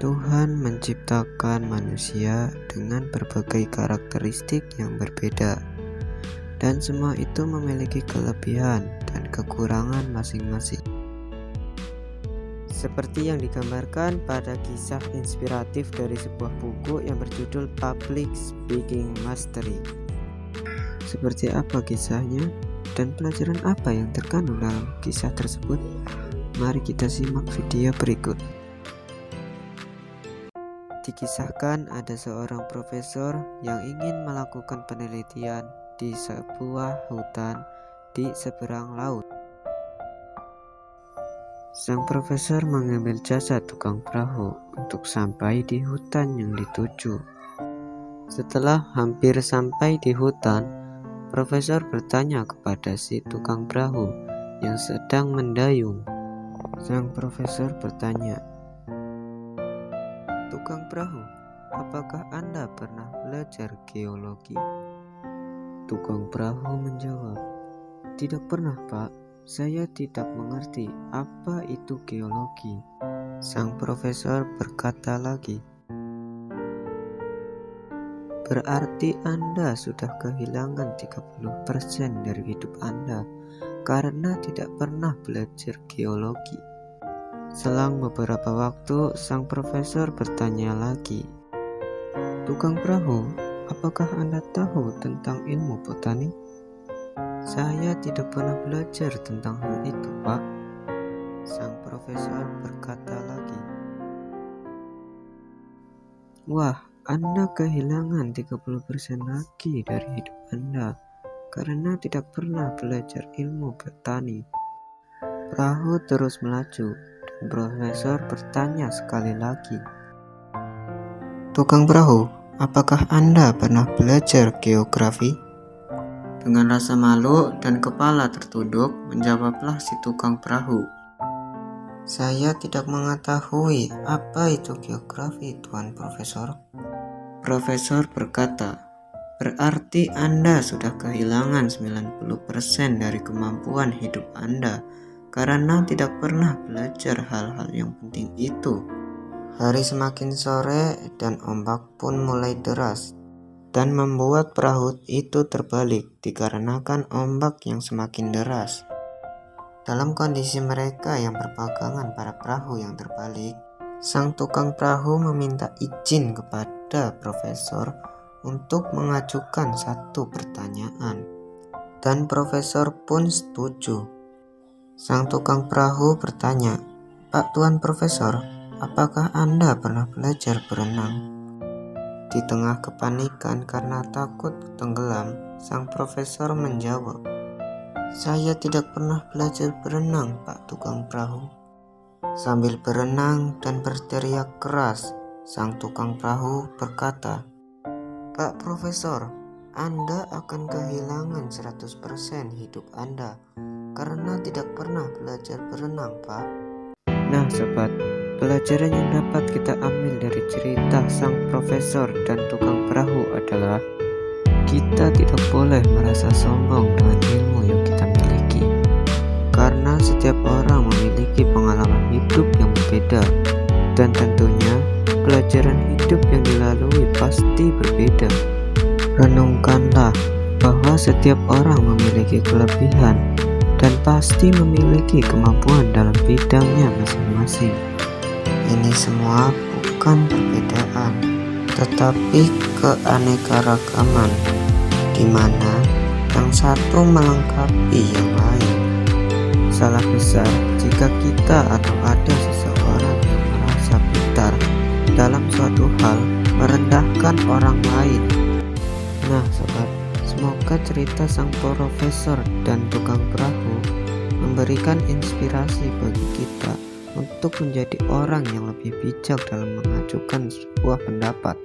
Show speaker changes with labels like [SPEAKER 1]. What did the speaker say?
[SPEAKER 1] Tuhan menciptakan manusia dengan berbagai karakteristik yang berbeda, dan semua itu memiliki kelebihan dan kekurangan masing-masing. Seperti yang digambarkan pada kisah inspiratif dari sebuah buku yang berjudul Public Speaking Mastery. Seperti apa kisahnya dan pelajaran apa yang terkandung dalam kisah tersebut? Mari kita simak video berikut. Dikisahkan ada seorang profesor yang ingin melakukan penelitian di sebuah hutan di seberang laut. Sang profesor mengambil jasa tukang perahu untuk sampai di hutan yang dituju. Setelah hampir sampai di hutan, profesor bertanya kepada si tukang perahu yang sedang mendayung. Sang profesor bertanya, "Tukang perahu, apakah Anda pernah belajar geologi?" Tukang perahu menjawab, "Tidak pernah, Pak. Saya tidak mengerti apa itu geologi." Sang profesor berkata lagi, "Berarti Anda sudah kehilangan 30% dari hidup Anda karena tidak pernah belajar geologi." Selang beberapa waktu, sang profesor bertanya lagi, "Tukang perahu, apakah Anda tahu tentang ilmu botani?" "Saya tidak pernah belajar tentang hal itu, Pak." Sang profesor berkata lagi, "Wah, Anda kehilangan 30% lagi dari hidup Anda karena tidak pernah belajar ilmu botani." Perahu terus melaju. Profesor bertanya sekali lagi, "Tukang perahu, apakah Anda pernah belajar geografi?" Dengan rasa malu dan kepala tertunduk, menjawablah si tukang perahu, "Saya tidak mengetahui apa itu geografi, Tuan Profesor." Profesor berkata, "Berarti Anda sudah kehilangan 90% dari kemampuan hidup Anda karena tidak pernah belajar hal-hal yang penting itu." Hari semakin sore dan ombak pun mulai deras dan membuat perahu itu terbalik dikarenakan ombak yang semakin deras. Dalam kondisi mereka yang berpegangan pada perahu yang terbalik, sang tukang perahu meminta izin kepada profesor untuk mengajukan satu pertanyaan, dan profesor pun setuju. Sang tukang perahu bertanya, "Pak Tuan Profesor, apakah Anda pernah belajar berenang?" Di tengah kepanikan karena takut tenggelam, sang profesor menjawab, "Saya tidak pernah belajar berenang, Pak Tukang Perahu." Sambil berenang dan berteriak keras, sang tukang perahu berkata, "Pak Profesor, Anda akan kehilangan 100% hidup Anda karena tidak pernah belajar berenang, Pak." Nah sobat, pelajaran yang dapat kita ambil dari cerita sang profesor dan tukang perahu adalah kita tidak boleh merasa sombong dengan ilmu yang kita miliki, karena setiap orang memiliki pengalaman hidup yang berbeda, dan tentunya pelajaran hidup yang dilalui pasti berbeda. Renungkanlah bahwa setiap orang memiliki kelebihan dan pasti memiliki kemampuan dalam bidangnya masing-masing. Ini semua bukan perbedaan, tetapi keanekaragaman, di mana yang satu melengkapi yang lain. Salah besar jika kita atau ada seseorang yang merasa pintar dalam suatu hal merendahkan orang lain. Nah sobat, semoga cerita sang profesor dan tukang perahu memberikan inspirasi bagi kita untuk menjadi orang yang lebih bijak dalam mengajukan sebuah pendapat.